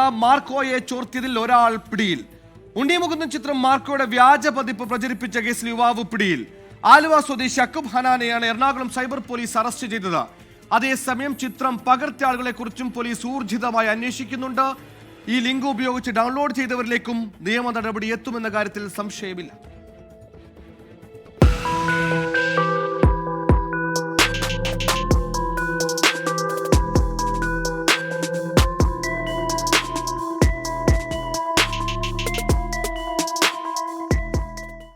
മാർക്കോയെ ചോർത്തിയതിൽ ഒരാൾ പിടിയിൽ. ഉണ്ണിമുകുന്ദൻ ചിത്രം മാർക്കോയുടെ വ്യാജ പതിപ്പ് പ്രചരിപ്പിച്ച കേസിൽ യുവാവ് പിടിയിൽ. ആലുവ സ്വദേശി അക്ബ് ഹനാനെയാണ് എറണാകുളം സൈബർ പോലീസ് അറസ്റ്റ് ചെയ്തത്. അതേസമയം ചിത്രം പകർത്തിയ ആളുകളെ കുറിച്ചും പോലീസ് ഊർജിതമായി അന്വേഷിക്കുന്നുണ്ട്. ഈ ലിങ്ക് ഉപയോഗിച്ച് ഡൗൺലോഡ് ചെയ്തവരിലേക്കും നിയമ നടപടി എത്തുമെന്ന കാര്യത്തിൽ സംശയമില്ല.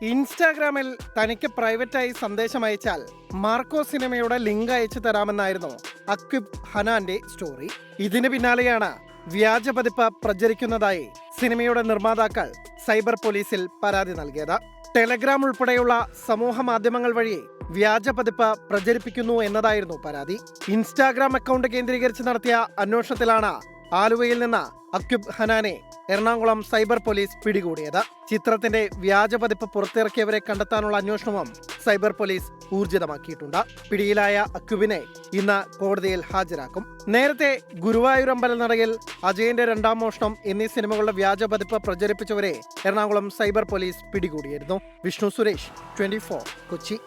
ഇൻസ്റ്റാഗ്രാമിൽ തനിക്ക് പ്രൈവറ്റായി സന്ദേശം അയച്ചാൽ മാർക്കോ സിനിമയുടെ ലിങ്ക് അയച്ചു തരാമെന്നായിരുന്നു അക്ബ് ഹനാന്റെ സ്റ്റോറി. ഇതിന് പിന്നാലെയാണ് വ്യാജ പതിപ്പ് പ്രചരിക്കുന്നതായി സിനിമയുടെ നിർമ്മാതാക്കൾ സൈബർ പോലീസിൽ പരാതി നൽകിയത്. ടെലഗ്രാം ഉൾപ്പെടെയുള്ള സമൂഹ മാധ്യമങ്ങൾ വഴി വ്യാജ പതിപ്പ് പ്രചരിപ്പിക്കുന്നു എന്നതായിരുന്നു പരാതി. ഇൻസ്റ്റാഗ്രാം അക്കൗണ്ട് കേന്ദ്രീകരിച്ച് നടത്തിയ അന്വേഷണത്തിലാണ് ആലുവയിൽ നിന്ന് അക്ബ് ഹനാനെ എറണാകുളം സൈബർ പോലീസ് പിടികൂടിയത്. ചിത്രത്തിന്റെ വ്യാജ പതിപ്പ് പുറത്തിറക്കിയവരെ കണ്ടെത്താനുള്ള അന്വേഷണവും സൈബർ പോലീസ് ഊർജിതമാക്കിയിട്ടുണ്ട്. പിടിയിലായ അക്ബിനെ ഇന്ന് കോടതിയിൽ ഹാജരാക്കും. നേരത്തെ ഗുരുവായൂർ അമ്പലനടയിൽ അജയന്റെ രണ്ടാം മോഷണം എന്നീ സിനിമകളുടെ വ്യാജ പതിപ്പ് പ്രചരിപ്പിച്ചവരെ എറണാകുളം സൈബർ പോലീസ് പിടികൂടിയിരുന്നു. വിഷ്ണു സുരേഷ്, 24, കൊച്ചി.